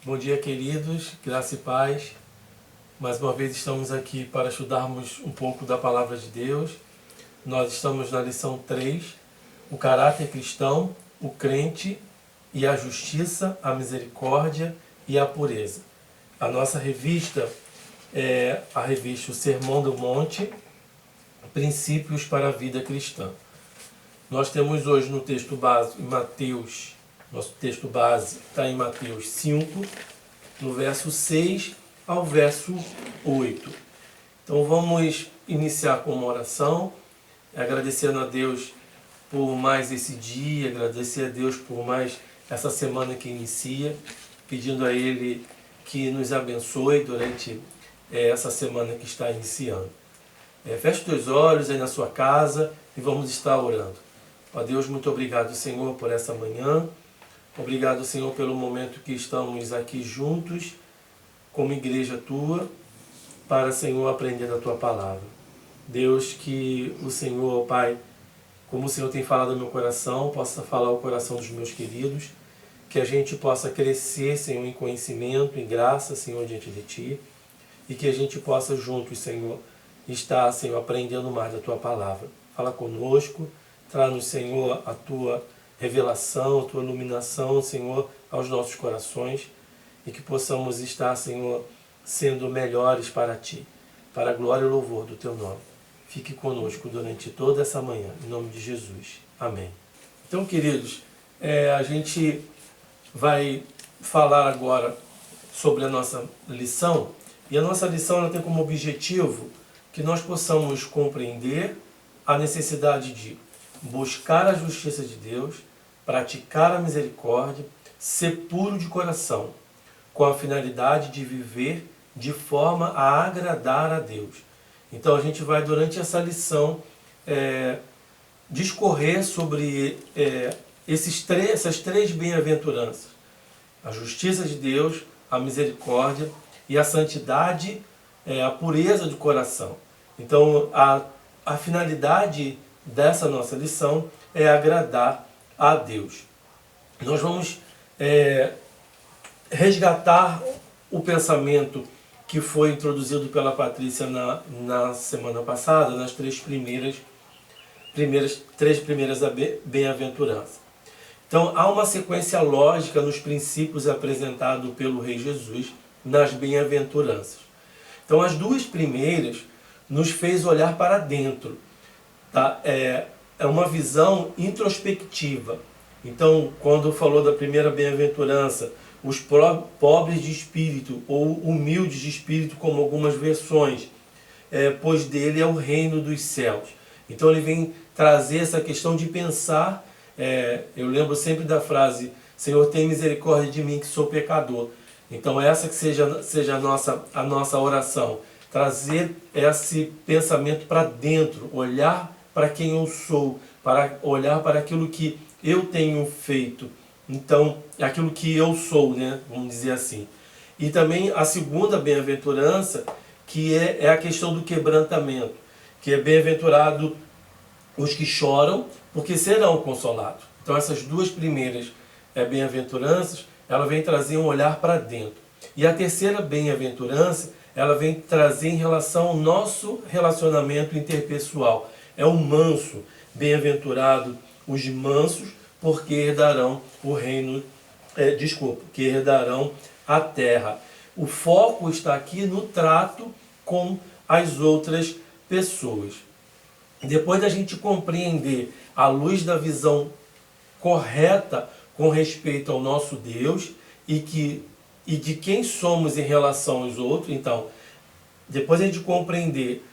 Bom dia, queridos, graça e paz. Mais uma vez estamos aqui para estudarmos um pouco da Palavra de Deus. Nós estamos na lição 3, o caráter cristão, o crente e a justiça, a misericórdia e a pureza. A nossa revista é a revista O Sermão do Monte, Princípios para a Vida Cristã. Nós temos hoje no texto base, em Mateus, nosso texto base está em Mateus 5, no verso 6 ao verso 8. Então vamos iniciar com uma oração, agradecendo a Deus por mais esse dia, agradecer a Deus por mais essa semana que inicia, pedindo a Ele que nos abençoe durante essa semana que está iniciando. Feche os teus olhos aí na sua casa e vamos estar orando. Ó Deus, muito obrigado, Senhor, por essa manhã. Obrigado, Senhor, pelo momento que estamos aqui juntos, como igreja Tua, para, Senhor, aprender da Tua palavra. Deus, que o Senhor, Pai, como o Senhor tem falado no meu coração, possa falar ao coração dos meus queridos, que a gente possa crescer, Senhor, em conhecimento, em graça, Senhor, diante de Ti, e que a gente possa juntos, Senhor, estar, Senhor, aprendendo mais da Tua palavra. Fala conosco, traz-nos, Senhor, a Tua revelação, a Tua iluminação, Senhor, aos nossos corações, e que possamos estar, Senhor, sendo melhores para Ti, para a glória e louvor do Teu nome. Fique conosco durante toda essa manhã, em nome de Jesus. Amém. Então, queridos, a gente vai falar agora sobre a nossa lição, e a nossa lição ela tem como objetivo que nós possamos compreender a necessidade de buscar a justiça de Deus, praticar a misericórdia, ser puro de coração, com a finalidade de viver de forma a agradar a Deus. Então a gente vai, durante essa lição, discorrer sobre essas três bem-aventuranças: a justiça de Deus, a misericórdia e a santidade, a pureza de coração. Então a finalidade dessa nossa lição é agradar a Deus. Nós vamos resgatar o pensamento que foi introduzido pela Patrícia na semana passada, nas três primeiras bem-aventuranças. Então há uma sequência lógica nos princípios apresentados pelo Rei Jesus nas bem-aventuranças. Então as duas primeiras nos fez olhar para dentro. Tá? É uma visão introspectiva. Então, quando falou da primeira bem-aventurança, os pobres de espírito, ou humildes de espírito, como algumas versões, pois dele é o reino dos céus. Então ele vem trazer essa questão de pensar, eu lembro sempre da frase: Senhor, tem misericórdia de mim que sou pecador. Então essa que seja a nossa oração, trazer esse pensamento para dentro, olhar para quem eu sou, para olhar para aquilo que eu tenho feito. Então, aquilo que eu sou, né? Vamos dizer assim. E também a segunda bem-aventurança, que é a questão do quebrantamento, que é bem-aventurado os que choram, porque serão consolados. Então, essas duas primeiras bem-aventuranças, ela vem trazer um olhar para dentro. E a terceira bem-aventurança, ela vem trazer em relação ao nosso relacionamento interpessoal. É o manso, bem-aventurado os mansos, porque herdarão o reino, que herdarão a terra. O foco está aqui no trato com as outras pessoas. Depois da gente compreender, à luz da visão correta com respeito ao nosso Deus e de quem somos em relação aos outros, então, depois a gente compreender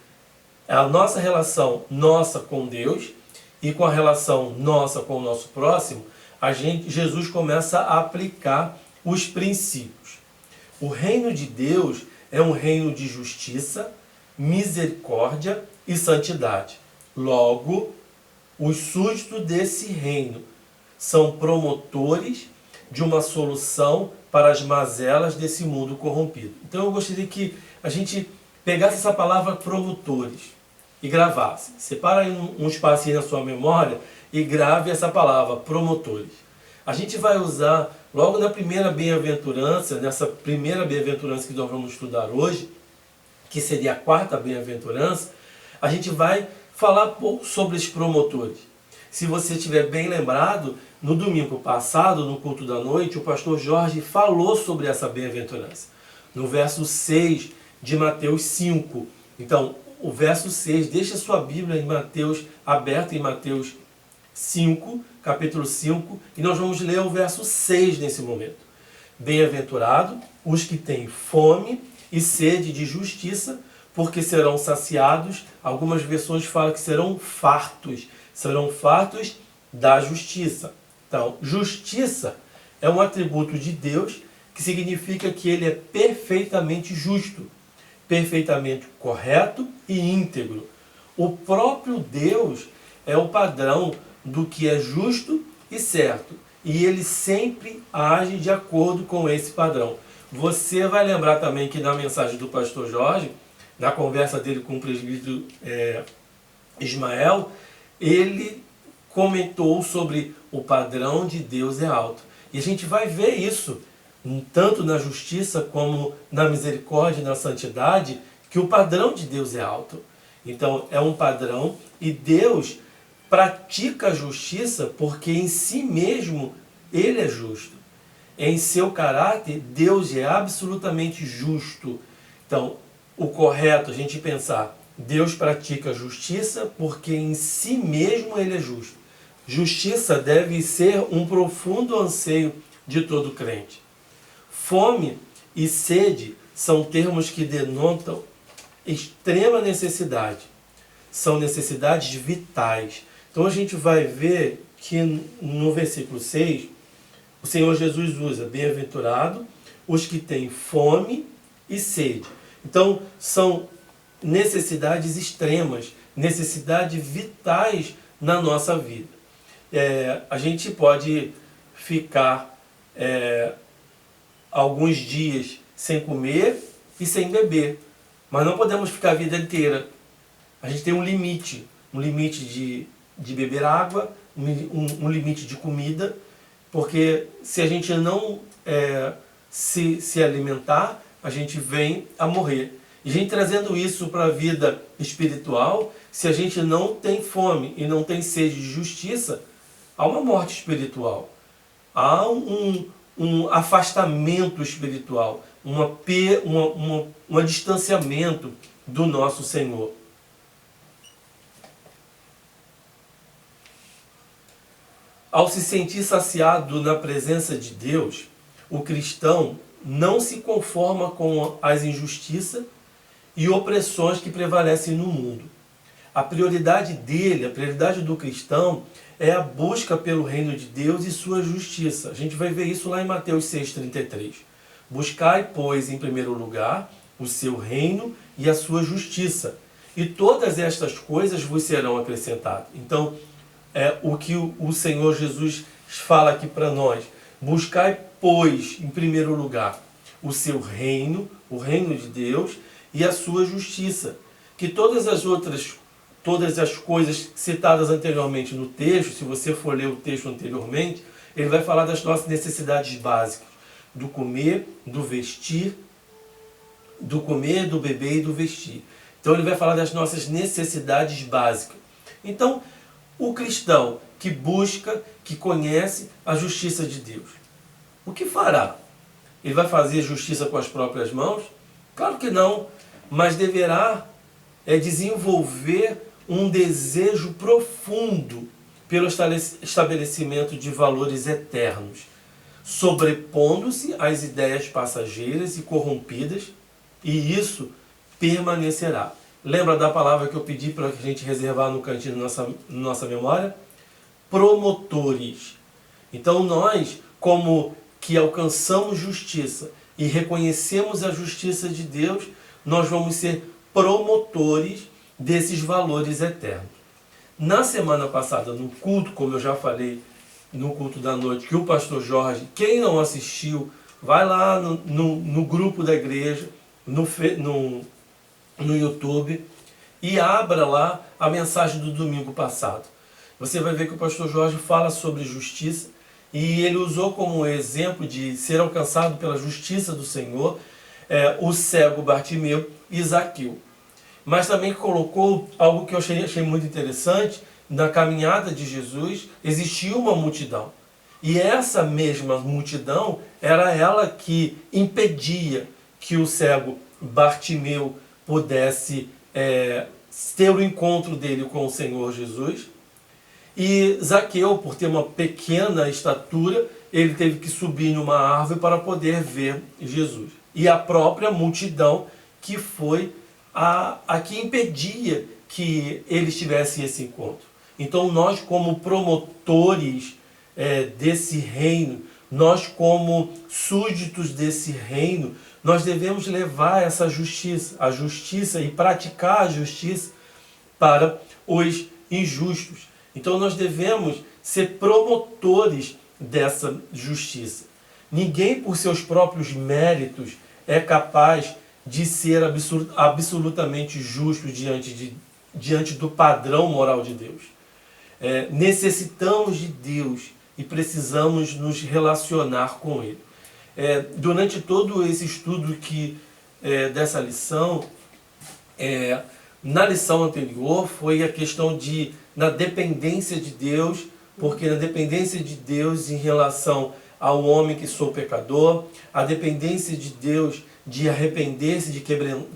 a nossa relação com Deus e com a relação nossa com o nosso próximo, Jesus começa a aplicar os princípios. O reino de Deus é um reino de justiça, misericórdia e santidade. Logo, os súditos desse reino são promotores de uma solução para as mazelas desse mundo corrompido. Então eu gostaria que a gente pegasse essa palavra promotores e gravasse. Separa aí um espacinho na sua memória e grave essa palavra, promotores. A gente vai usar logo na primeira bem-aventurança, nessa primeira bem-aventurança que nós vamos estudar hoje, que seria a quarta bem-aventurança, a gente vai falar pouco sobre os promotores. Se você estiver bem lembrado, no domingo passado, no culto da noite, o pastor Jorge falou sobre essa bem-aventurança. No verso 6 de Mateus 5. Então, o verso 6, deixa sua Bíblia em Mateus, aberta em Mateus 5, capítulo 5, e nós vamos ler o verso 6 nesse momento. Bem-aventurado os que têm fome e sede de justiça, porque serão saciados. Algumas versões falam que serão fartos da justiça. Então, justiça é um atributo de Deus que significa que ele é perfeitamente justo, perfeitamente correto e íntegro. O próprio Deus é o padrão do que é justo e certo, e ele sempre age de acordo com esse padrão. Você vai lembrar também que na mensagem do pastor Jorge, na conversa dele com o presbítero Ismael, ele comentou sobre o padrão de Deus é alto. E a gente vai ver isso, tanto na justiça como na misericórdia e na santidade, que o padrão de Deus é alto. Então é um padrão e Deus pratica a justiça porque em si mesmo ele é justo. Em seu caráter, Deus é absolutamente justo. Então, o correto é a gente pensar, Deus pratica a justiça porque em si mesmo ele é justo. Justiça deve ser um profundo anseio de todo crente. Fome e sede são termos que denotam extrema necessidade. São necessidades vitais. Então a gente vai ver que no versículo 6, o Senhor Jesus usa bem-aventurado os que têm fome e sede. Então são necessidades extremas, necessidades vitais na nossa vida. A gente pode ficar alguns dias sem comer e sem beber, mas não podemos ficar a vida inteira. A gente tem um limite de beber água, um limite de comida, porque se a gente não se alimentar, a gente vem a morrer. E a gente trazendo isso para a vida espiritual, se a gente não tem fome e não tem sede de justiça, há uma morte espiritual, há um afastamento espiritual, um distanciamento do nosso Senhor. Ao se sentir saciado na presença de Deus, o cristão não se conforma com as injustiças e opressões que prevalecem no mundo. A prioridade dele, a prioridade do cristão, é a busca pelo reino de Deus e sua justiça. A gente vai ver isso lá em Mateus 6,33. Buscai, pois, em primeiro lugar, o seu reino e a sua justiça, e todas estas coisas vos serão acrescentadas. Então, o que o Senhor Jesus fala aqui para nós. Buscai, pois, em primeiro lugar, o seu reino, o reino de Deus e a sua justiça. Que todas as coisas citadas anteriormente no texto, se você for ler o texto anteriormente, ele vai falar das nossas necessidades básicas. Do comer, do vestir, do comer, do beber e do vestir. Então ele vai falar das nossas necessidades básicas. Então, o cristão que busca, que conhece a justiça de Deus, o que fará? Ele vai fazer justiça com as próprias mãos? Claro que não, mas deverá desenvolver um desejo profundo pelo estabelecimento de valores eternos, sobrepondo-se às ideias passageiras e corrompidas, e isso permanecerá. Lembra da palavra que eu pedi para a gente reservar no cantinho da nossa memória? Promotores. Então nós, como que alcançamos justiça e reconhecemos a justiça de Deus, nós vamos ser promotores desses valores eternos. Na semana passada, no culto, como eu já falei, no culto da noite, que o pastor Jorge, quem não assistiu, vai lá no grupo da igreja, no YouTube, e abra lá a mensagem do domingo passado. Você vai ver que o pastor Jorge fala sobre justiça e ele usou como exemplo de ser alcançado pela justiça do Senhor o cego Bartimeu e Zaqueu. Mas também colocou algo que eu achei muito interessante: na caminhada de Jesus existia uma multidão. E essa mesma multidão era ela que impedia que o cego Bartimeu pudesse ter o encontro dele com o Senhor Jesus. E Zaqueu, por ter uma pequena estatura, ele teve que subir numa árvore para poder ver Jesus. E a própria multidão que foi a que impedia que eles tivessem esse encontro. Então nós, como promotores desse reino, nós como súditos desse reino, nós devemos levar essa justiça, a justiça, e praticar a justiça para os injustos. Então nós devemos ser promotores dessa justiça. Ninguém, por seus próprios méritos, é capaz de ser absolutamente justo diante do padrão moral de Deus. Necessitamos de Deus e precisamos nos relacionar com Ele. Durante todo esse estudo dessa lição, na lição anterior foi a questão na dependência de Deus, porque na dependência de Deus em relação ao homem que sou pecador, a dependência de Deus de arrepender-se, de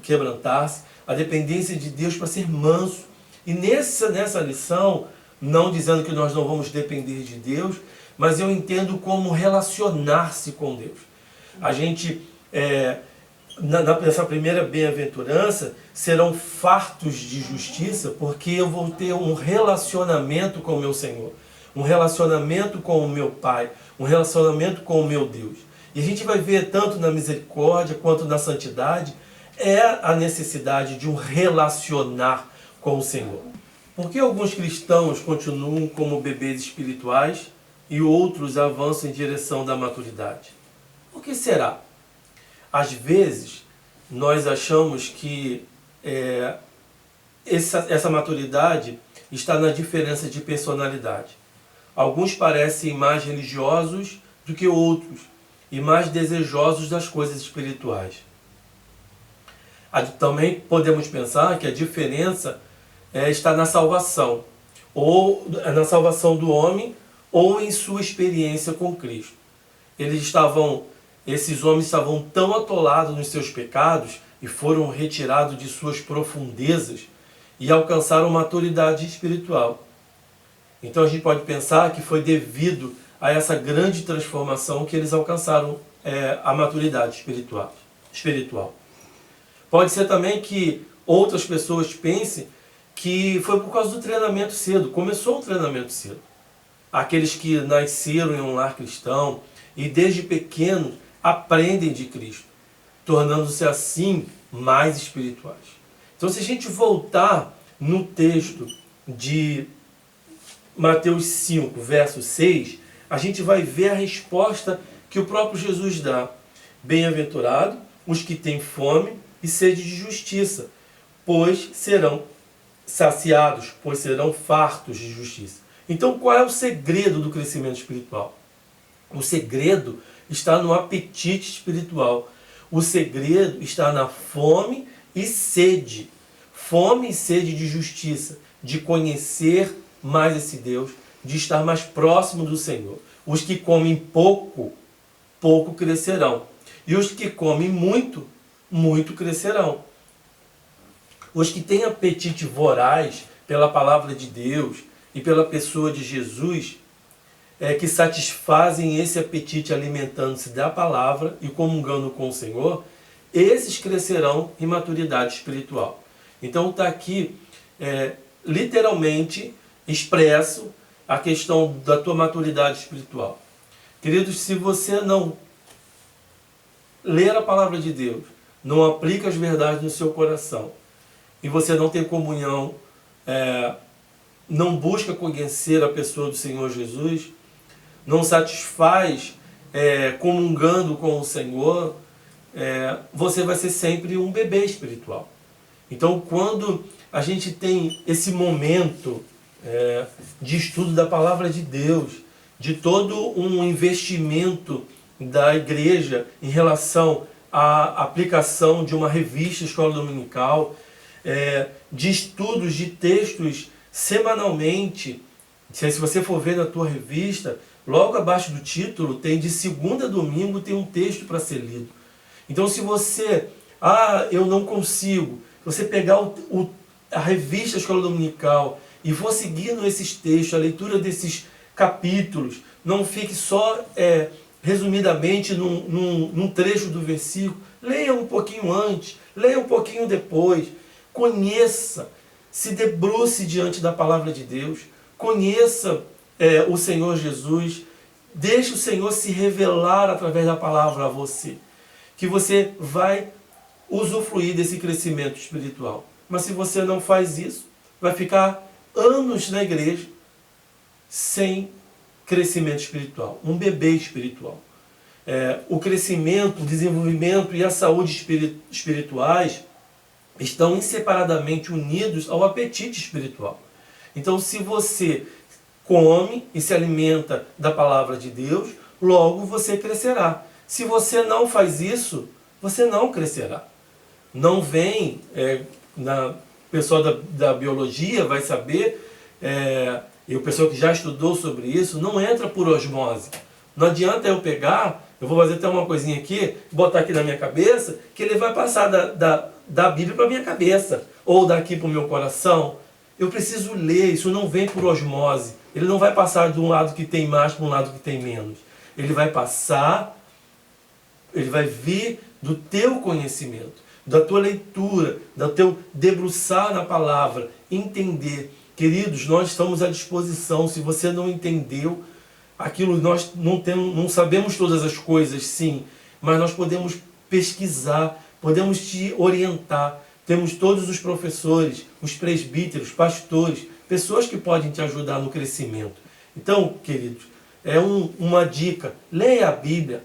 quebrantar-se, a dependência de Deus para ser manso. E nessa lição, não dizendo que nós não vamos depender de Deus, mas eu entendo como relacionar-se com Deus. A gente, nessa primeira bem-aventurança, serão fartos de justiça, porque eu vou ter um relacionamento com o meu Senhor, um relacionamento com o meu Pai, um relacionamento com o meu Deus. E a gente vai ver tanto na misericórdia quanto na santidade, a necessidade de um relacionar com o Senhor. Por que alguns cristãos continuam como bebês espirituais e outros avançam em direção da maturidade? Por que será? Às vezes, nós achamos que essa maturidade está na diferença de personalidade. Alguns parecem mais religiosos do que outros e mais desejosos das coisas espirituais. Também podemos pensar que a diferença está na salvação, ou na salvação do homem, ou em sua experiência com Cristo. Esses homens estavam tão atolados nos seus pecados e foram retirados de suas profundezas e alcançaram maturidade espiritual. Então a gente pode pensar que foi devido a essa grande transformação que eles alcançaram a maturidade espiritual. Pode ser também que outras pessoas pensem que foi por causa do treinamento cedo, começou o treinamento cedo. Aqueles que nasceram em um lar cristão e desde pequenos aprendem de Cristo, tornando-se assim mais espirituais. Então, se a gente voltar no texto de Mateus 5, verso 6, a gente vai ver a resposta que o próprio Jesus dá. Bem-aventurado os que têm fome e sede de justiça, pois serão saciados, pois serão fartos de justiça. Então, qual é o segredo do crescimento espiritual? O segredo está no apetite espiritual. O segredo está na fome e sede. Fome e sede de justiça, de conhecer mais esse Deus, de estar mais próximo do Senhor. Os que comem pouco, pouco crescerão. E os que comem muito, muito crescerão. Os que têm apetite voraz pela palavra de Deus e pela pessoa de Jesus, que satisfazem esse apetite alimentando-se da palavra e comungando com o Senhor, esses crescerão em maturidade espiritual. Então está aqui literalmente expresso a questão da tua maturidade espiritual. Queridos, se você não ler a palavra de Deus, não aplica as verdades no seu coração, e você não tem comunhão, não busca conhecer a pessoa do Senhor Jesus, não satisfaz comungando com o Senhor, você vai ser sempre um bebê espiritual. Então, quando a gente tem esse momento de estudo da palavra de Deus, de todo um investimento da igreja em relação à aplicação de uma revista Escola Dominical, de estudos de textos semanalmente. Se você for ver na tua revista, logo abaixo do título tem de segunda a domingo tem um texto para ser lido. Então se você, eu não consigo, você pegar a revista Escola Dominical e for seguindo esses textos, a leitura desses capítulos, não fique só resumidamente num trecho do versículo, leia um pouquinho antes, leia um pouquinho depois, conheça, se debruce diante da palavra de Deus, conheça o Senhor Jesus, deixe o Senhor se revelar através da palavra a você, que você vai usufruir desse crescimento espiritual. Mas se você não faz isso, vai ficar anos na igreja sem crescimento espiritual, um bebê espiritual. O crescimento, o desenvolvimento e a saúde espirituais estão inseparadamente unidos ao apetite espiritual. Então, se você come e se alimenta da palavra de Deus, logo você crescerá. Se você não faz isso, você não crescerá. Não vem, o pessoal da biologia vai saber, e o pessoal que já estudou sobre isso, não entra por osmose. Não adianta eu pegar, eu vou fazer até uma coisinha aqui, botar aqui na minha cabeça, que ele vai passar da Bíblia para a minha cabeça, ou daqui para o meu coração. Eu preciso ler, isso não vem por osmose. Ele não vai passar de um lado que tem mais para um lado que tem menos. Ele vai passar, ele vai vir do teu conhecimento, da tua leitura, do teu debruçar na palavra, entender. Queridos, nós estamos à disposição. Se você não entendeu aquilo, nós não sabemos todas as coisas, sim, mas nós podemos pesquisar, podemos te orientar. Temos todos os professores, os presbíteros, pastores, pessoas que podem te ajudar no crescimento. Então, queridos, uma dica: leia a Bíblia,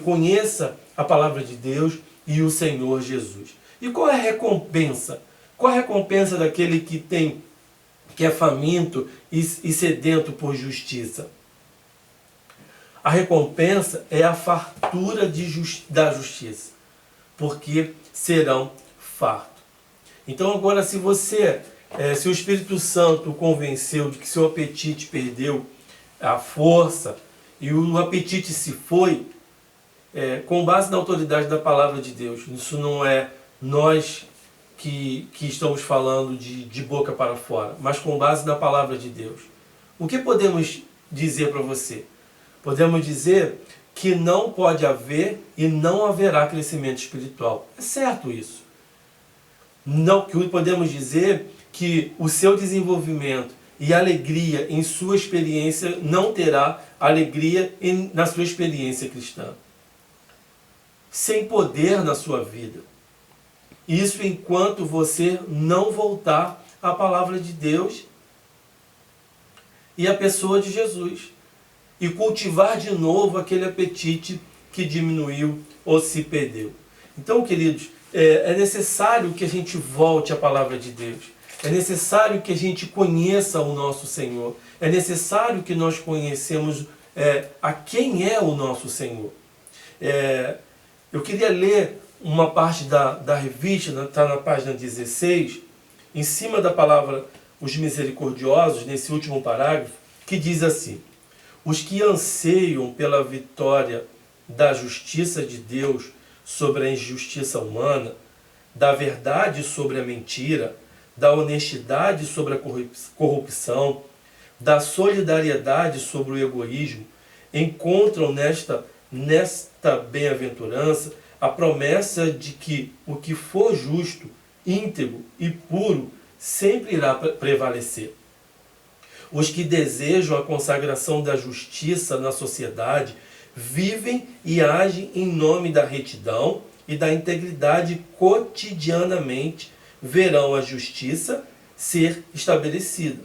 conheça a palavra de Deus e o Senhor Jesus. E qual é a recompensa? Qual é a recompensa daquele que é faminto e sedento por justiça? A recompensa é a fartura da justiça, porque serão fartos. Então agora, se o Espírito Santo o convenceu de que seu apetite perdeu a força e o apetite se foi, com base na autoridade da palavra de Deus, isso não é nós que estamos falando de boca para fora, mas com base na palavra de Deus. O que podemos dizer para você? Podemos dizer que não pode haver e não haverá crescimento espiritual. É certo isso. Não, que podemos dizer que o seu desenvolvimento e alegria em sua experiência não terá alegria na sua experiência cristã. Sem poder na sua vida. Isso enquanto você não voltar à palavra de Deus e à pessoa de Jesus. E cultivar de novo aquele apetite que diminuiu ou se perdeu. Então, queridos, é necessário que a gente volte à palavra de Deus. É necessário que a gente conheça o nosso Senhor. É necessário que nós conhecemos a quem é o nosso Senhor. Eu queria ler uma parte da revista, está na página 16, em cima da palavra os misericordiosos, nesse último parágrafo, que diz assim: os que anseiam pela vitória da justiça de Deus sobre a injustiça humana, da verdade sobre a mentira, da honestidade sobre a corrupção, da solidariedade sobre o egoísmo, encontram nesta bem-aventurança a promessa de que o que for justo, íntegro e puro sempre irá prevalecer. Os que desejam a consagração da justiça na sociedade vivem e agem em nome da retidão e da integridade cotidianamente, verão a justiça ser estabelecida.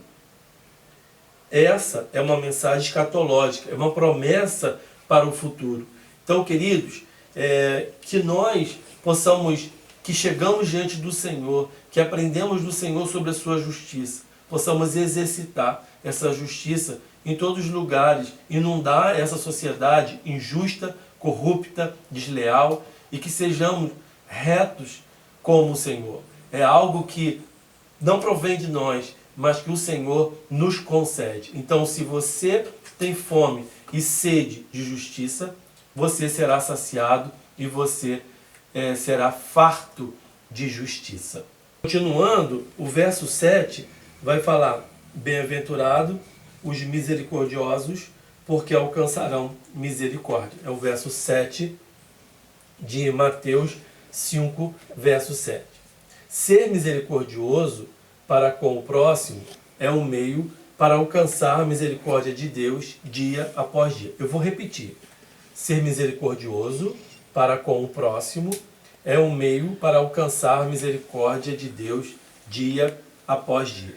Essa é uma mensagem escatológica, é uma promessa para o futuro. Então, queridos, que nós possamos, que chegamos diante do Senhor, que aprendemos do Senhor sobre a sua justiça, possamos exercitar essa justiça em todos os lugares, inundar essa sociedade injusta, corrupta, desleal, e que sejamos retos como o Senhor. É algo que não provém de nós, mas que o Senhor nos concede. Então, se você tem fome e sede de justiça, você será saciado e você será farto de justiça. Continuando, o verso 7 vai falar: bem-aventurado os misericordiosos, porque alcançarão misericórdia. É o verso 7 de Mateus 5, verso 7. Ser misericordioso para com o próximo é um meio para alcançar a misericórdia de Deus dia após dia. Eu vou repetir. Ser misericordioso para com o próximo é um meio para alcançar a misericórdia de Deus dia após dia.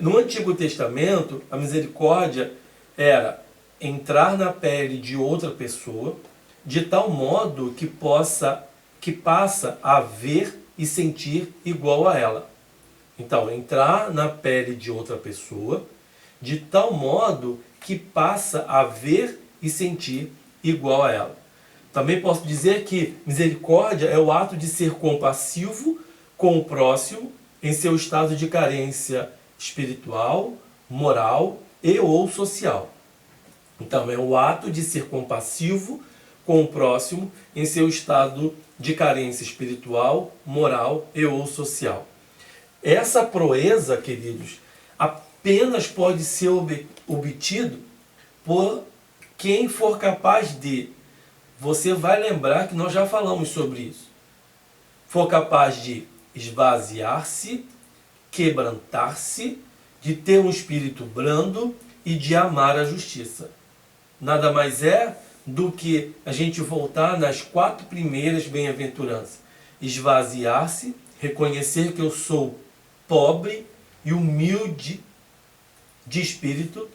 No Antigo Testamento, a misericórdia era entrar na pele de outra pessoa de tal modo que passa a ver e sentir igual a ela. Então, entrar na pele de outra pessoa de tal modo que passa a ver e sentir igual a ela. Também posso dizer que misericórdia é o ato de ser compassivo com o próximo em seu estado de carência espiritual, moral e ou social. Então, é o ato de ser compassivo com o próximo em seu estado de carência espiritual, moral e ou social. Essa proeza, queridos, apenas pode ser obtido por quem for capaz de, você vai lembrar que nós já falamos sobre isso, for capaz de esvaziar-se, quebrantar-se, de ter um espírito brando e de amar a justiça. Nada mais é do que a gente voltar nas 4 primeiras bem-aventuranças. Esvaziar-se, reconhecer que eu sou pobre e humilde de espírito,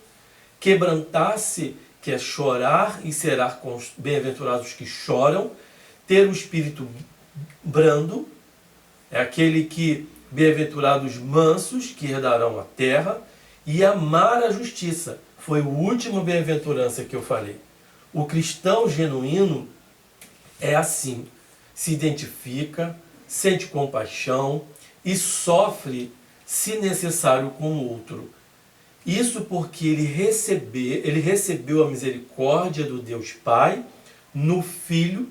quebrantar-se, que é chorar e será bem-aventurados os que choram, ter o espírito brando, é aquele que, bem-aventurados mansos, que herdarão a terra, e amar a justiça, foi o último bem-aventurança que eu falei. O cristão genuíno é assim, se identifica, sente compaixão e sofre, se necessário, com o outro. Isso porque ele recebeu a misericórdia do Deus Pai no Filho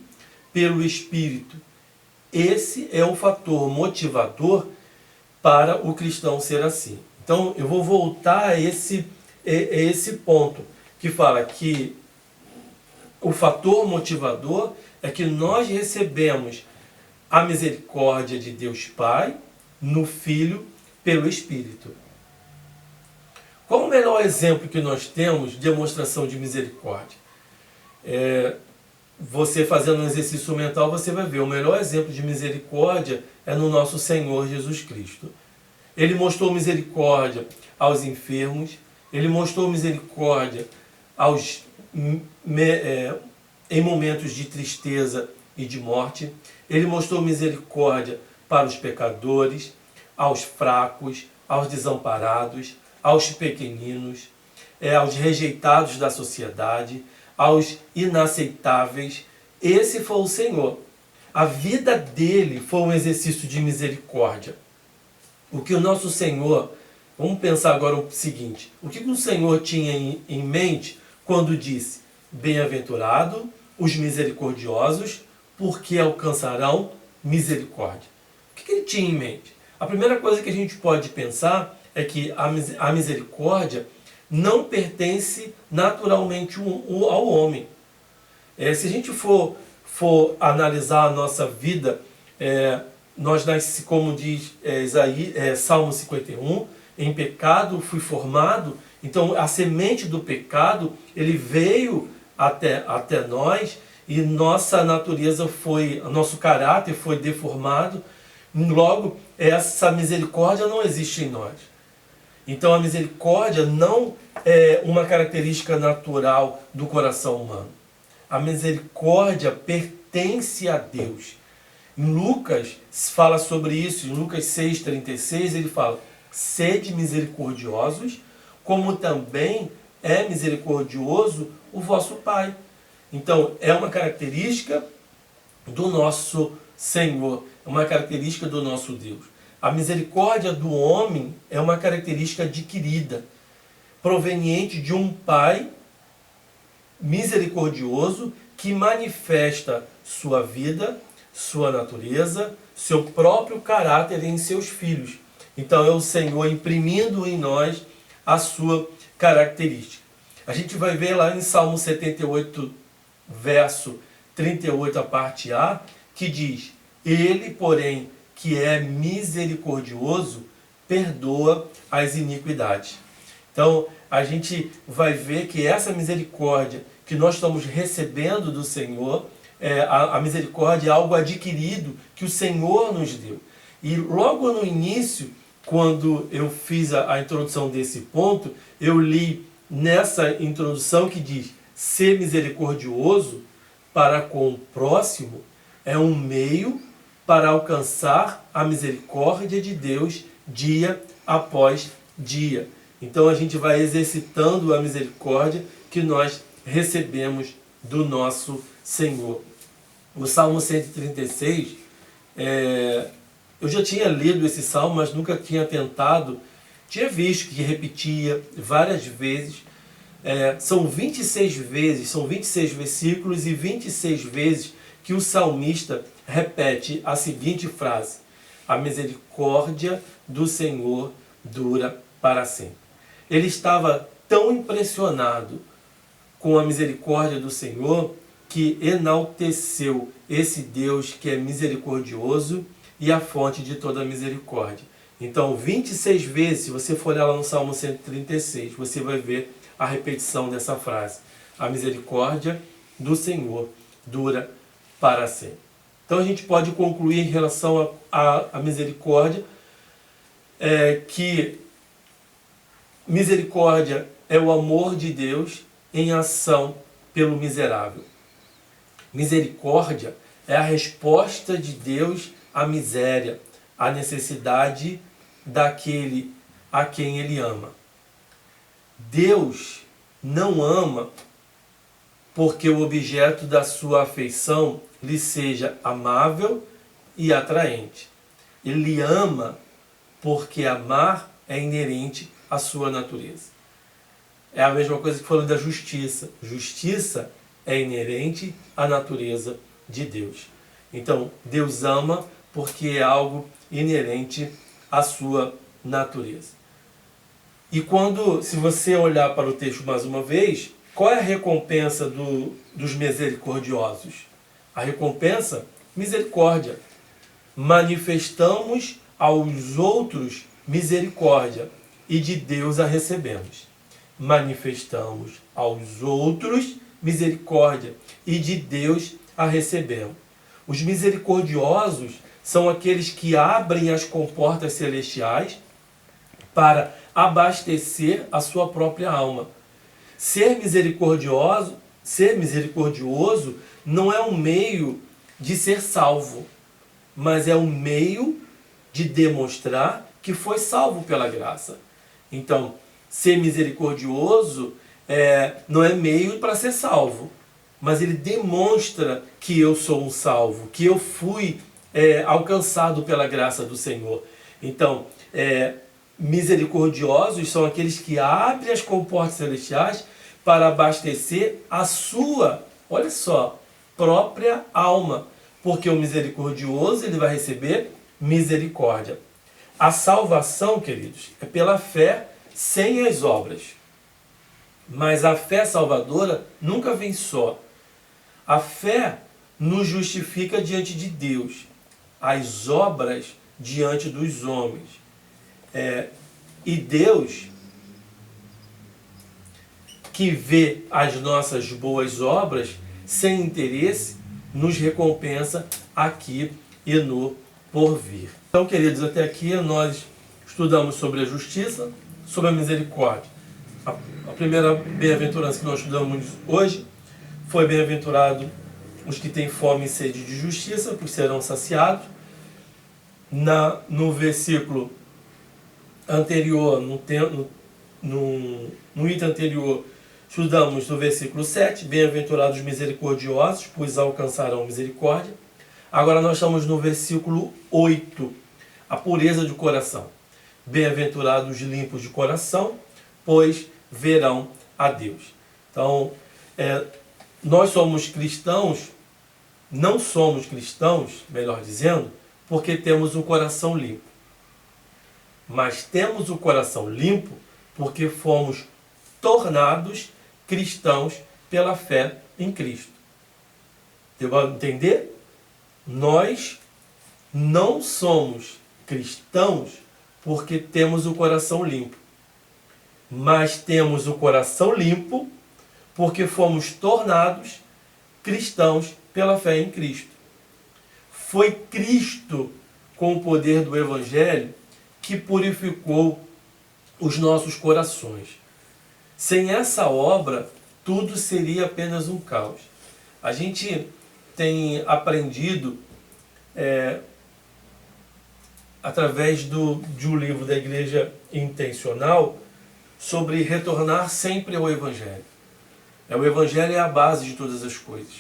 pelo Espírito. Esse é o fator motivador para o cristão ser assim. Então eu vou voltar a esse ponto que fala que o fator motivador é que nós recebemos a misericórdia de Deus Pai no Filho pelo Espírito. Qual o melhor exemplo que nós temos de demonstração de misericórdia? Você fazendo um exercício mental, você vai ver, o melhor exemplo de misericórdia é no nosso Senhor Jesus Cristo. Ele mostrou misericórdia aos enfermos, ele mostrou misericórdia em momentos de tristeza e de morte, ele mostrou misericórdia para os pecadores, aos fracos, aos desamparados, aos pequeninos, aos rejeitados da sociedade, aos inaceitáveis. Esse foi o Senhor. A vida dele foi um exercício de misericórdia. O que o nosso Senhor, vamos pensar agora o seguinte, o que o Senhor tinha em mente quando disse: bem-aventurado os misericordiosos, porque alcançarão misericórdia? O que ele tinha em mente? A primeira coisa que a gente pode pensar é que a misericórdia não pertence naturalmente ao homem. Se a gente for analisar a nossa vida, nós nascemos, como diz Salmo 51, em pecado fui formado. Então a semente do pecado, ele veio até nós, e nossa natureza nosso caráter foi deformado. Logo, essa misericórdia não existe em nós. Então a misericórdia não é uma característica natural do coração humano. A misericórdia pertence a Deus. Em Lucas fala sobre isso, em Lucas 6,36 ele fala: sede misericordiosos, como também é misericordioso o vosso Pai. Então, é uma característica do nosso Senhor, é uma característica do nosso Deus. A misericórdia do homem é uma característica adquirida, proveniente de um Pai misericordioso que manifesta sua vida, sua natureza, seu próprio caráter em seus filhos. Então é o Senhor imprimindo em nós a sua característica. A gente vai ver lá em Salmo 78, verso 38, a parte A, que diz: Ele, porém, que é misericordioso, perdoa as iniquidades. Então, a gente vai ver que essa misericórdia que nós estamos recebendo do Senhor, a misericórdia é algo adquirido que o Senhor nos deu. E logo no início, quando eu fiz a introdução desse ponto, eu li nessa introdução que diz: ser misericordioso para com o próximo é um meio para alcançar a misericórdia de Deus dia após dia. Então a gente vai exercitando a misericórdia que nós recebemos do nosso Senhor. O Salmo 136, eu já tinha lido esse salmo, mas nunca tinha tentado, tinha visto que repetia várias vezes. São 26 vezes, são 26 versículos e 26 vezes que o salmista repete a seguinte frase: a misericórdia do Senhor dura para sempre. Ele estava tão impressionado com a misericórdia do Senhor que enalteceu esse Deus que é misericordioso e a fonte de toda a misericórdia. Então, 26 vezes, se você for olhar lá no Salmo 136, você vai ver a repetição dessa frase: a misericórdia do Senhor dura para sempre. Então a gente pode concluir em relação à misericórdia que misericórdia é o amor de Deus em ação pelo miserável. Misericórdia é a resposta de Deus à miséria, à necessidade daquele a quem Ele ama. Deus não ama porque o objeto da sua afeição lhe seja amável e atraente. Ele ama porque amar é inerente à sua natureza. É a mesma coisa que falando da justiça. Justiça é inerente à natureza de Deus. Então, Deus ama porque é algo inerente à sua natureza. E se você olhar para o texto mais uma vez, qual é a recompensa dos misericordiosos? A recompensa? Misericórdia. Manifestamos aos outros misericórdia e de Deus a recebemos. Manifestamos aos outros misericórdia e de Deus a recebemos. Os misericordiosos são aqueles que abrem as comportas celestiais para abastecer a sua própria alma. Ser misericordioso não é um meio de ser salvo, mas é um meio de demonstrar que foi salvo pela graça. Então, ser misericordioso não é meio para ser salvo, mas ele demonstra que eu sou um salvo, que eu fui alcançado pela graça do Senhor. Então, misericordiosos são aqueles que abrem as comportas celestiais para abastecer a sua, olha só, própria alma, porque o misericordioso ele vai receber misericórdia. A salvação, queridos, é pela fé sem as obras. Mas a fé salvadora nunca vem só. A fé nos justifica diante de Deus, as obras diante dos homens. E Deus, que vê as nossas boas obras sem interesse, nos recompensa aqui e no porvir. Então, queridos, até aqui nós estudamos sobre a justiça, sobre a misericórdia. A primeira bem-aventurança que nós estudamos hoje foi: bem-aventurado os que têm fome e sede de justiça, pois serão saciados. No versículo anterior, no item anterior, estudamos no versículo 7, bem-aventurados misericordiosos, pois alcançarão misericórdia. Agora nós estamos no versículo 8, a pureza de coração. Bem-aventurados limpos de coração, pois verão a Deus. Então, nós somos cristãos, não somos cristãos, melhor dizendo, porque temos o coração limpo. Mas temos o coração limpo porque fomos tornados cristãos pela fé em Cristo. Deu para entender? Nós não somos cristãos porque temos o coração limpo. Mas temos o coração limpo porque fomos tornados cristãos pela fé em Cristo. Foi Cristo, com o poder do Evangelho, que purificou os nossos corações. Sem essa obra, tudo seria apenas um caos. A gente tem aprendido, através de um livro da Igreja Intencional, sobre retornar sempre ao Evangelho. O Evangelho é a base de todas as coisas.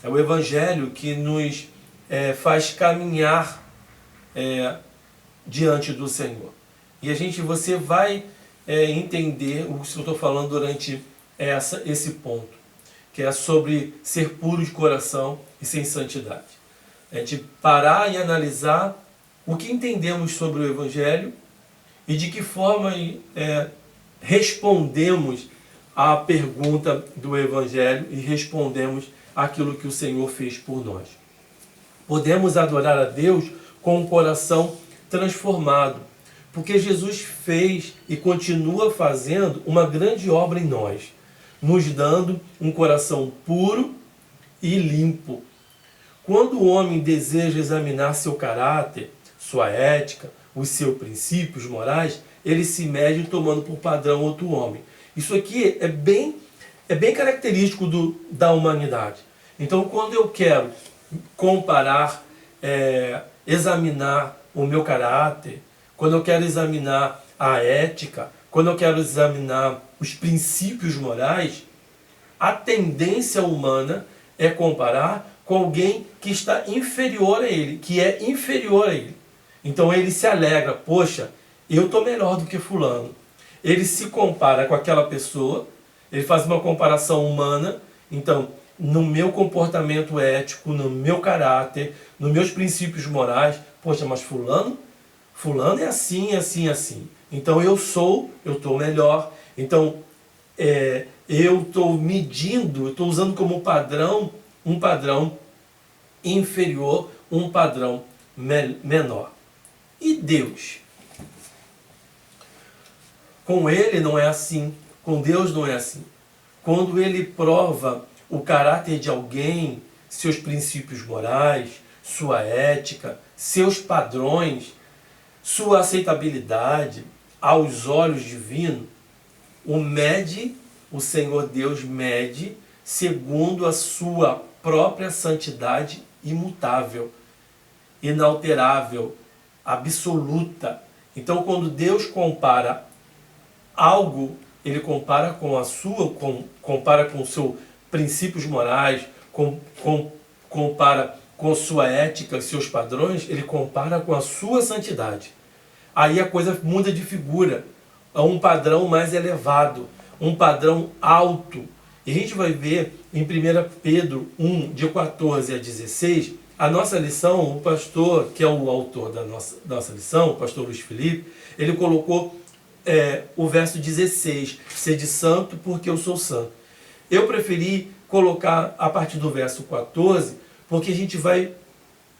É o Evangelho que nos faz caminhar diante do Senhor. E você vai entender o que eu estou falando durante esse ponto, que é sobre ser puro de coração e sem santidade. A gente parar e analisar o que entendemos sobre o Evangelho e de que forma respondemos à pergunta do Evangelho e respondemos aquilo que o Senhor fez por nós. Podemos adorar a Deus com um coração transformado, porque Jesus fez e continua fazendo uma grande obra em nós, nos dando um coração puro e limpo. Quando o homem deseja examinar seu caráter, sua ética, os seus princípios morais, ele se mede tomando por padrão outro homem. Isso aqui é bem característico da humanidade. Então, quando eu quero comparar, examinar o meu caráter, quando eu quero examinar a ética, quando eu quero examinar os princípios morais, a tendência humana é comparar com alguém que está inferior a ele, que é inferior a ele. Então ele se alegra, poxa, eu estou melhor do que fulano. Ele se compara com aquela pessoa, ele faz uma comparação humana. Então, no meu comportamento ético, no meu caráter, nos meus princípios morais, poxa, mas fulano é assim, assim, assim. Então eu estou melhor. Então eu estou medindo, estou usando como padrão um padrão inferior, um padrão menor. E Deus? Com ele não é assim, com Deus não é assim. Quando ele prova o caráter de alguém, seus princípios morais, sua ética, seus padrões, sua aceitabilidade aos olhos divinos, o Senhor Deus mede segundo a sua própria santidade imutável, inalterável, absoluta. Então, quando Deus compara algo, ele compara com compara com seus princípios morais, compara com sua ética, seus padrões, ele compara com a sua santidade. Aí a coisa muda de figura, a um padrão mais elevado, um padrão alto. E a gente vai ver em 1 Pedro 1, de 14 a 16, a nossa lição, o pastor, que é o autor da nossa lição, o pastor Luiz Felipe, ele colocou o verso 16, sede santo porque eu sou santo. Eu preferi colocar a partir do verso 14, porque a gente vai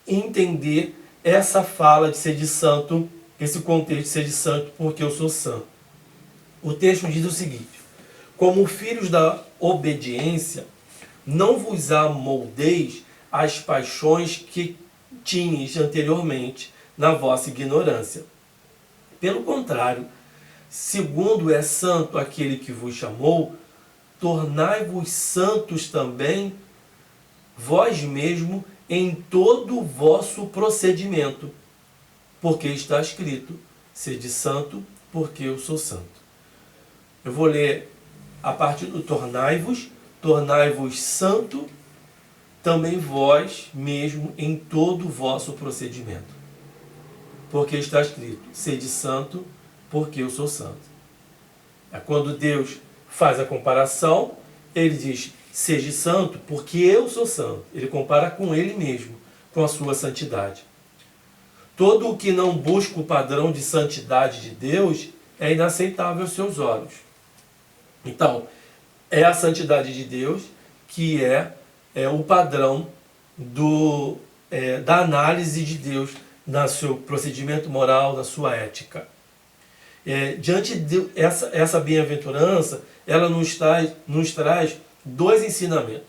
entender essa fala de sede santo, esse contexto de sede santo porque eu sou santo. O texto diz o seguinte: como filhos da obediência, não vos amoldeis às paixões que tinhas anteriormente na vossa ignorância. Pelo contrário, segundo é santo aquele que vos chamou, tornai-vos santos também vós mesmo em todo o vosso procedimento, porque está escrito: sede santo, porque eu sou santo. Eu vou ler a partir do tornai-vos santo, também vós mesmo em todo o vosso procedimento. Porque está escrito, sede santo, porque eu sou santo. É quando Deus faz a comparação, ele diz, seja santo, porque eu sou santo. Ele compara com ele mesmo, com a sua santidade. Todo o que não busca o padrão de santidade de Deus é inaceitável aos seus olhos. Então, é a santidade de Deus que é o padrão da análise de Deus no seu procedimento moral, na sua ética. Diante de essa bem-aventurança, ela nos traz dois ensinamentos.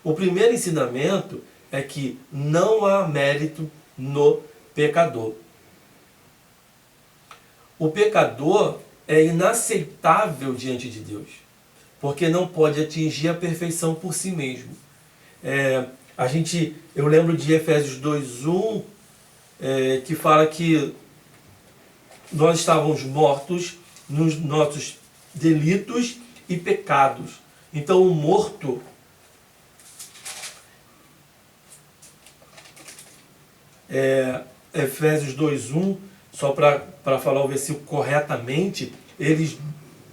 O primeiro ensinamento é que não há mérito no pecador. O pecador é inaceitável diante de Deus, porque não pode atingir a perfeição por si mesmo. Eu lembro de Efésios 2:1, que fala que nós estávamos mortos nos nossos delitos e pecados. Então o morto Efésios 2:1, só para falar o versículo corretamente, ele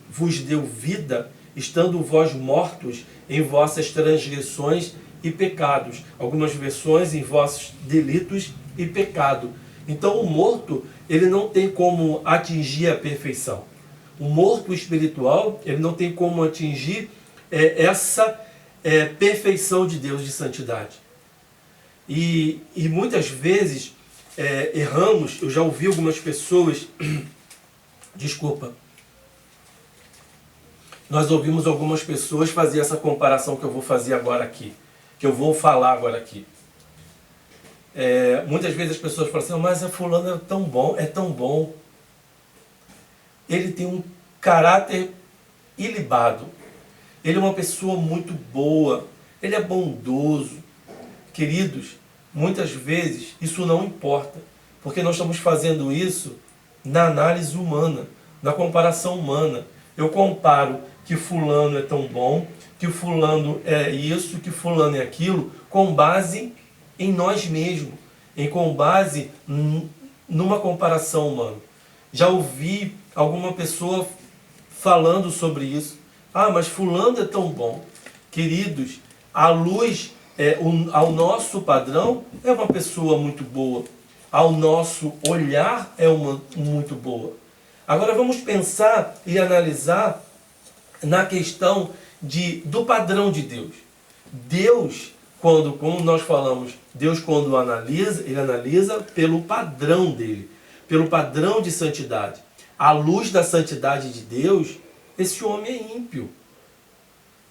vos deu vida, estando vós mortos em vossas transgressões e pecados. Algumas versões em vossos delitos e pecado. Então o morto, ele não tem como atingir a perfeição. O morto espiritual, ele não tem como atingir essa perfeição de Deus, de santidade. E muitas vezes erramos. Eu já ouvi algumas pessoas nós ouvimos algumas pessoas fazer essa comparação que eu vou fazer agora aqui, que eu vou falar agora aqui. Muitas vezes as pessoas falam assim, mas a fulano é tão bom, ele tem um caráter ilibado, ele é uma pessoa muito boa, ele é bondoso. Queridos, muitas vezes isso não importa, porque nós estamos fazendo isso na análise humana, na comparação humana. Eu comparo que fulano é tão bom, que fulano é isso, que fulano é aquilo, com base em nós mesmos, com base numa comparação humana. Já ouvi alguma pessoa falando sobre isso. Mas fulano é tão bom. Queridos, à luz, ao nosso padrão, é uma pessoa muito boa. Ao nosso olhar, é uma muito boa. Agora vamos pensar e analisar na questão do padrão de Deus. Deus, como nós falamos, Deus quando analisa, ele analisa pelo padrão dele, pelo padrão de santidade. À luz da santidade de Deus, esse homem é ímpio.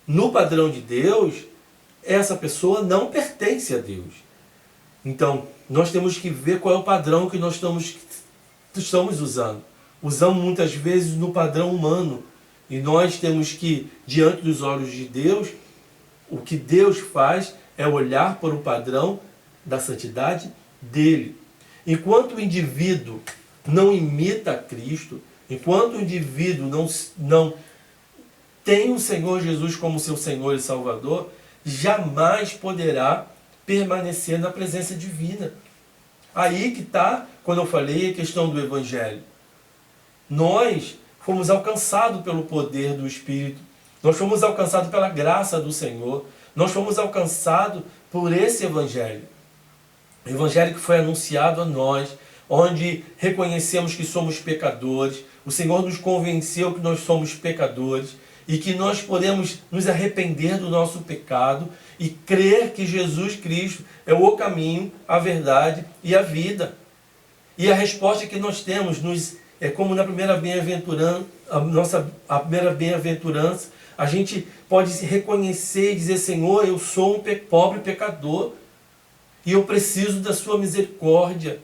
No padrão de Deus, essa pessoa não pertence a Deus. Então, nós temos que ver qual é o padrão que nós estamos usando. Usamos muitas vezes no padrão humano. E nós temos que, diante dos olhos de Deus, o que Deus faz é olhar para o padrão da santidade dele. Enquanto o indivíduo não imita Cristo, enquanto o indivíduo não tem o Senhor Jesus como seu Senhor e Salvador, jamais poderá permanecer na presença divina. Aí que está, quando eu falei, a questão do Evangelho. Nós fomos alcançados pelo poder do Espírito, nós fomos alcançados pela graça do Senhor, nós fomos alcançados por esse Evangelho. O Evangelho que foi anunciado a nós, onde reconhecemos que somos pecadores, o Senhor nos convenceu que nós somos pecadores e que nós podemos nos arrepender do nosso pecado e crer que Jesus Cristo é o caminho, a verdade e a vida. E a resposta que nós temos é como na primeira bem-aventurança, a primeira bem-aventurança, a gente pode se reconhecer e dizer, Senhor, eu sou um pobre pecador e eu preciso da sua misericórdia.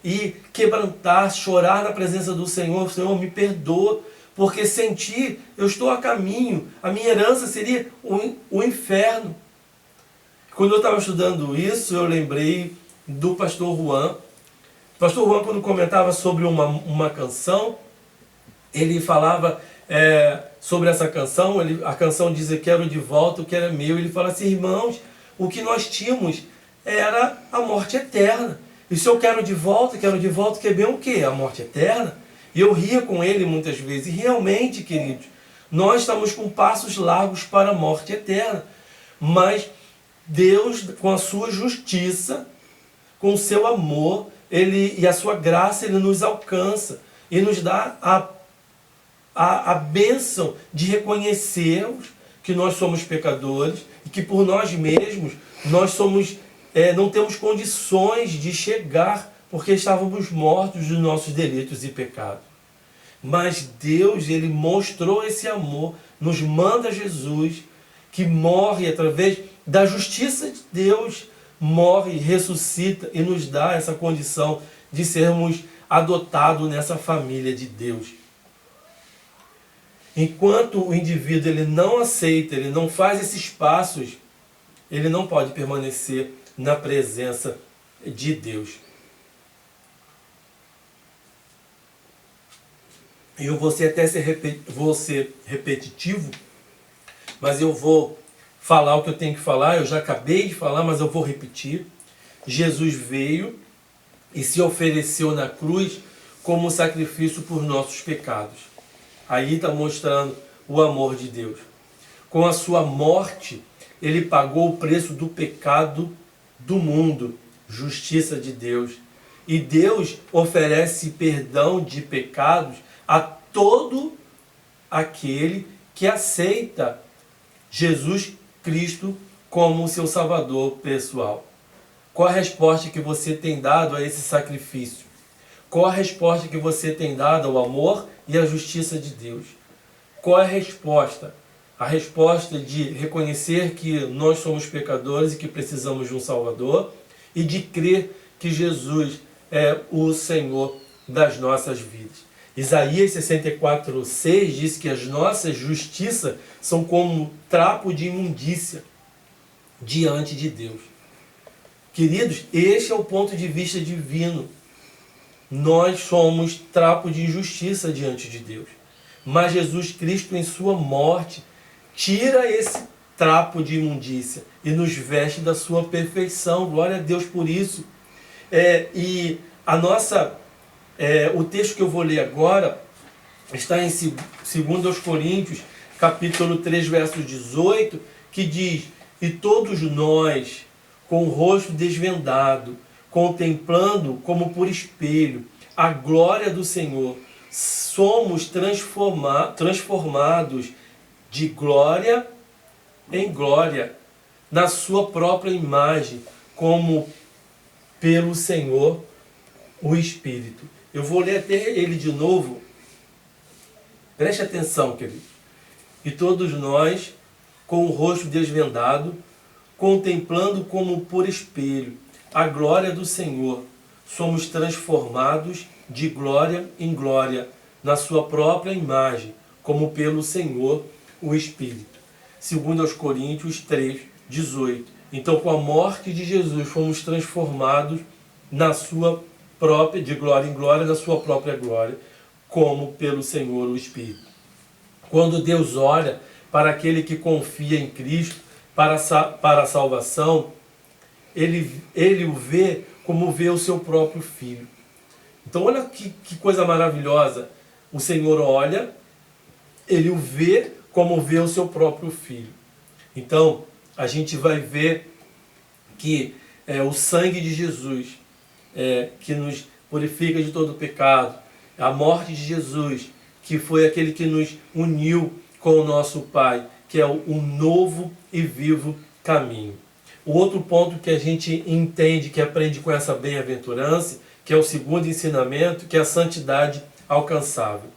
E quebrantar, chorar na presença do Senhor, Senhor, me perdoa, porque sem ti eu estou a caminho, a minha herança seria o inferno. Quando eu estava estudando isso, eu lembrei do pastor Juan. O pastor Juan, quando comentava sobre uma canção, ele falava sobre essa canção, a canção diz: eu quero de volta o que era meu. Ele fala assim: irmãos, o que nós tínhamos era a morte eterna. E se eu quero de volta, quer bem o quê? A morte eterna? E eu ria com ele muitas vezes. E realmente, queridos, nós estamos com passos largos para a morte eterna. Mas Deus, com a sua justiça, com o seu amor, e a sua graça, Ele nos alcança e nos dá a bênção de reconhecermos que nós somos pecadores e que por nós mesmos nós não temos condições de chegar, porque estávamos mortos dos nossos delitos e pecados. Mas Deus, Ele mostrou esse amor, nos manda Jesus, que morre através da justiça de Deus, morre, ressuscita e nos dá essa condição de sermos adotados nessa família de Deus. Enquanto o indivíduo ele não aceita, ele não faz esses passos, ele não pode permanecer na presença de Deus. Eu vou ser repetitivo, mas eu vou falar o que eu tenho que falar. Eu já acabei de falar, mas eu vou repetir. Jesus veio e se ofereceu na cruz como sacrifício por nossos pecados. Aí está mostrando o amor de Deus. Com a sua morte, Ele pagou o preço do pecado do mundo, justiça de Deus. E Deus oferece perdão de pecados a todo aquele que aceita Jesus Cristo como seu Salvador pessoal. Qual a resposta que você tem dado a esse sacrifício? Qual a resposta que você tem dado ao amor e à justiça de Deus? Qual é a resposta? A resposta de reconhecer que nós somos pecadores e que precisamos de um Salvador e de crer que Jesus é o Senhor das nossas vidas. Isaías 64:6 diz que as nossas justiças são como trapo de imundícia diante de Deus. Queridos, este é o ponto de vista divino. Nós somos trapo de injustiça diante de Deus. Mas Jesus Cristo, em sua morte, tira esse trapo de imundícia e nos veste da sua perfeição. Glória a Deus por isso. O texto que eu vou ler agora está em 2 Coríntios, capítulo 3, verso 18, que diz: e todos nós, com o rosto desvendado, contemplando como por espelho a glória do Senhor, somos transformados de glória em glória, na sua própria imagem, como pelo Senhor, o Espírito. Eu vou ler até ele de novo. Preste atenção, querido. E todos nós, com o rosto desvendado, contemplando como por espelho a glória do Senhor, somos transformados de glória em glória, na sua própria imagem, como pelo Senhor, o Espírito. 2 Coríntios 3, 18. Então, com a morte de Jesus, fomos transformados na sua própria, de glória em glória, na sua própria glória, como pelo Senhor, o Espírito. Quando Deus olha para aquele que confia em Cristo para a salvação, ele o vê como vê o seu próprio Filho. Então olha que coisa maravilhosa. O Senhor olha, Ele o vê como vê o seu próprio Filho. Então a gente vai ver que o sangue de Jesus, que nos purifica de todo pecado, a morte de Jesus, que foi aquele que nos uniu com o nosso Pai, que é o novo e vivo caminho. O outro ponto que a gente entende, que aprende com essa bem-aventurança, que é o segundo ensinamento, que é a santidade alcançável.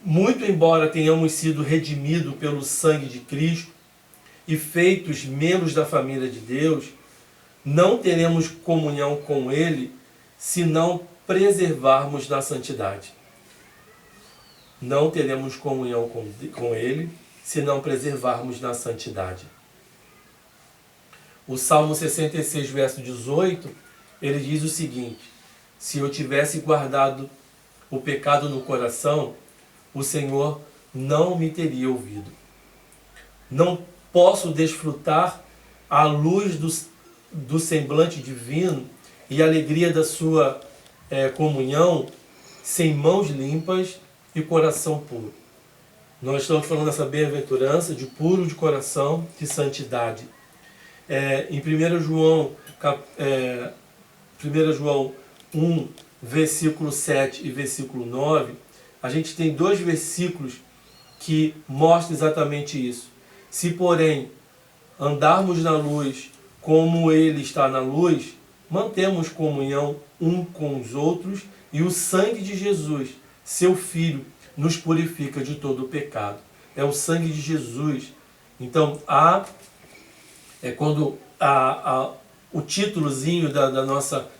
Muito embora tenhamos sido redimidos pelo sangue de Cristo e feitos membros da família de Deus, não teremos comunhão com Ele se não preservarmos na santidade. Não teremos comunhão com Ele se não preservarmos na santidade. O Salmo 66, verso 18, ele diz o seguinte: se eu tivesse guardado o pecado no coração, o Senhor não me teria ouvido. Não posso desfrutar a luz do semblante divino e a alegria da sua comunhão sem mãos limpas e coração puro. Nós estamos falando dessa bem-aventurança de puro de coração, de santidade. Em 1 João 1, versículo 7 e versículo 9, a gente tem dois versículos que mostram exatamente isso. Se, porém, andarmos na luz como Ele está na luz, mantemos comunhão um com os outros, e o sangue de Jesus, seu Filho, nos purifica de todo o pecado. É o sangue de Jesus. Então, o títulozinho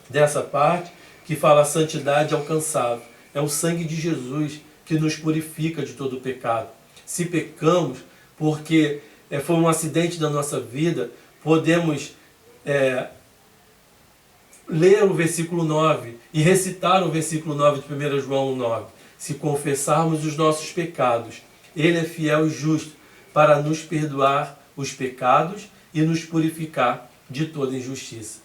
dessa parte, que fala santidade alcançável. É o sangue de Jesus que nos purifica de todo o pecado. Se pecamos porque foi um acidente da nossa vida, podemos ler o versículo 9 e recitar o versículo 9 de 1 João 9. Se confessarmos os nossos pecados, Ele é fiel e justo para nos perdoar os pecados e nos purificar de toda injustiça.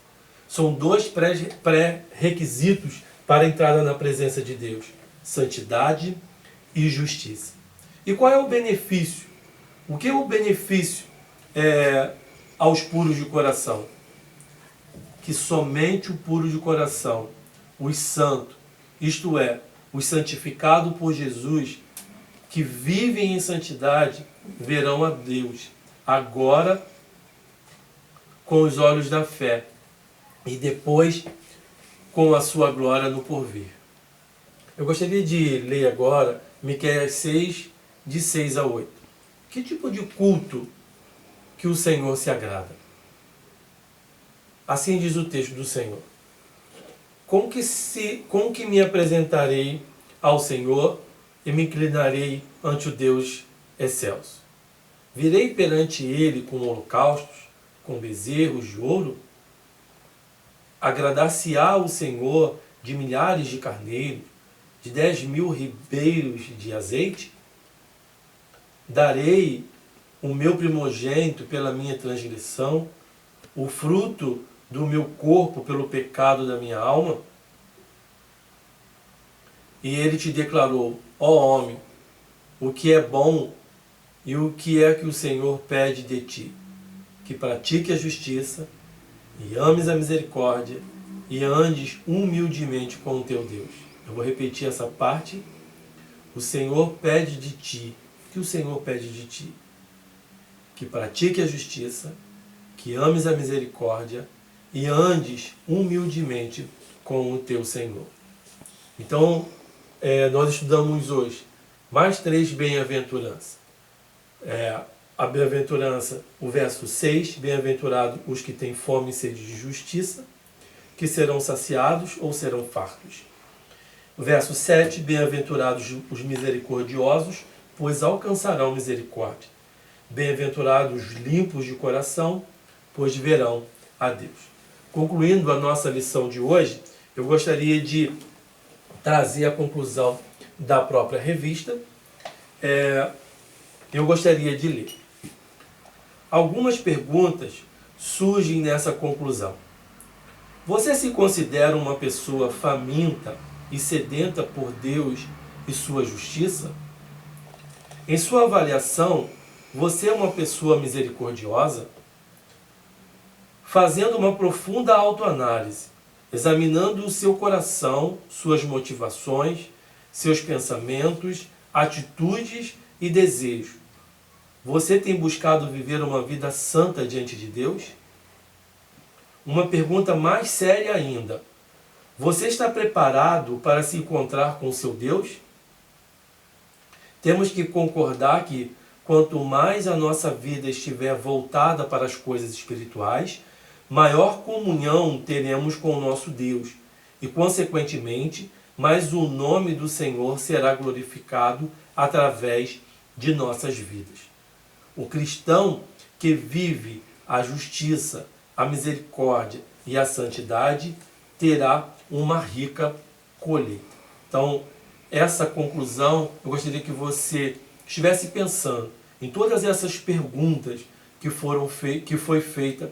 São dois pré-requisitos para a entrada na presença de Deus: santidade e justiça. E qual é o benefício? O que é o benefício aos puros de coração? Que somente o puro de coração, os santos, isto é, os santificados por Jesus, que vivem em santidade, verão a Deus, agora com os olhos da fé, e depois com a sua glória no porvir. Eu gostaria de ler agora Miqueias 6, de 6 a 8. Que tipo de culto que o Senhor se agrada? Assim diz o texto do Senhor. Com que me apresentarei ao Senhor e me inclinarei ante o Deus excelso? Virei perante Ele com holocaustos, com bezerros de ouro? Agradar-se-á o Senhor de milhares de carneiros, de 10.000 ribeiros de azeite? Darei o meu primogênito pela minha transgressão, o fruto do meu corpo pelo pecado da minha alma? E ele te declarou: ó homem, o que é bom e o que é que o Senhor pede de ti? Que pratique a justiça, e ames a misericórdia, e andes humildemente com o teu Deus. Eu vou repetir essa parte. O Senhor pede de ti. O que o Senhor pede de ti? Que pratique a justiça, que ames a misericórdia, e andes humildemente com o teu Senhor. Então, nós estudamos hoje mais 3 bem-aventuranças. A bem-aventurança, o verso 6, bem-aventurados os que têm fome e sede de justiça, que serão saciados ou serão fartos. O verso 7, bem-aventurados os misericordiosos, pois alcançarão misericórdia. Bem-aventurados os limpos de coração, pois verão a Deus. Concluindo a nossa lição de hoje, eu gostaria de trazer a conclusão da própria revista. Eu gostaria de ler. Algumas perguntas surgem nessa conclusão. Você se considera uma pessoa faminta e sedenta por Deus e sua justiça? Em sua avaliação, você é uma pessoa misericordiosa? Fazendo uma profunda autoanálise, examinando o seu coração, suas motivações, seus pensamentos, atitudes e desejos, você tem buscado viver uma vida santa diante de Deus? Uma pergunta mais séria ainda: você está preparado para se encontrar com seu Deus? Temos que concordar que quanto mais a nossa vida estiver voltada para as coisas espirituais, maior comunhão teremos com o nosso Deus e, consequentemente, mais o nome do Senhor será glorificado através de nossas vidas. O cristão que vive a justiça, a misericórdia e a santidade terá uma rica colheita. Então, essa conclusão, eu gostaria que você estivesse pensando em todas essas perguntas que foi feita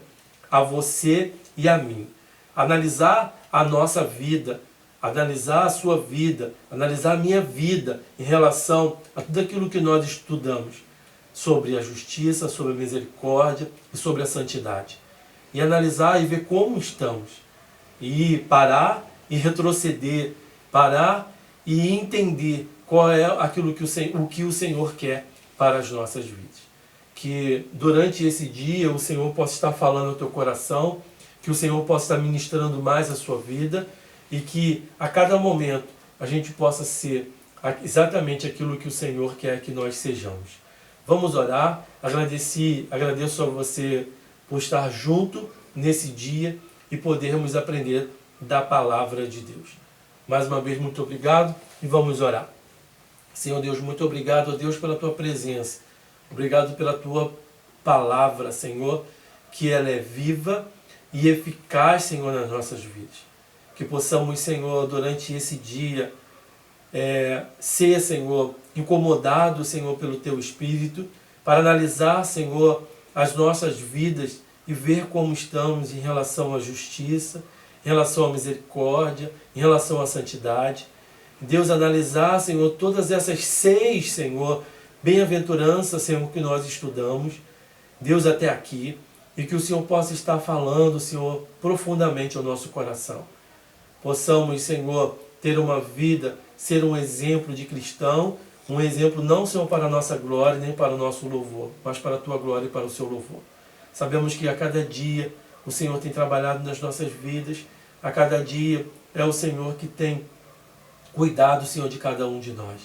a você e a mim. Analisar a nossa vida, analisar a sua vida, analisar a minha vida em relação a tudo aquilo que nós estudamos sobre a justiça, sobre a misericórdia e sobre a santidade. E analisar e ver como estamos. E parar e retroceder, parar e entender qual é aquilo que o Senhor quer para as nossas vidas. Que durante esse dia o Senhor possa estar falando ao teu coração, que o Senhor possa estar ministrando mais a sua vida e que a cada momento a gente possa ser exatamente aquilo que o Senhor quer que nós sejamos. Vamos orar. Agradeço a você por estar junto nesse dia e podermos aprender da palavra de Deus. Mais uma vez, muito obrigado e vamos orar. Senhor Deus, muito obrigado, ó Deus, pela tua presença. Obrigado pela tua palavra, Senhor, que ela é viva e eficaz, Senhor, nas nossas vidas. Que possamos, Senhor, durante esse dia, ser, Senhor, incomodado, Senhor, pelo teu Espírito, para analisar, Senhor, as nossas vidas e ver como estamos em relação à justiça, em relação à misericórdia, em relação à santidade. Deus, analisar, Senhor, todas essas 6, Senhor, bem-aventuranças, Senhor, que nós estudamos, Deus, até aqui, e que o Senhor possa estar falando, Senhor, profundamente ao nosso coração. Possamos, Senhor, ter uma vida, ser um exemplo de cristão, um exemplo não, Senhor, para a nossa glória, nem para o nosso louvor, mas para a tua glória e para o seu louvor. Sabemos que a cada dia o Senhor tem trabalhado nas nossas vidas, a cada dia é o Senhor que tem cuidado, Senhor, de cada um de nós.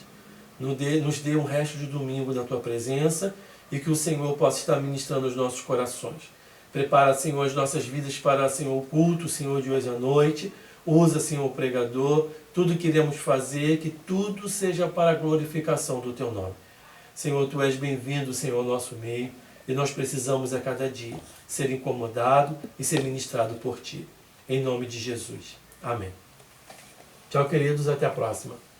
Nos dê um resto de domingo na tua presença e que o Senhor possa estar ministrando os nossos corações. Prepara, Senhor, as nossas vidas para, Senhor, o culto, Senhor, de hoje à noite. Usa, Senhor, o pregador. Tudo que iremos fazer, que tudo seja para a glorificação do teu nome. Senhor, tu és bem-vindo, Senhor, ao nosso meio. E nós precisamos a cada dia ser incomodado e ser ministrado por ti. Em nome de Jesus. Amém. Tchau, queridos. Até a próxima.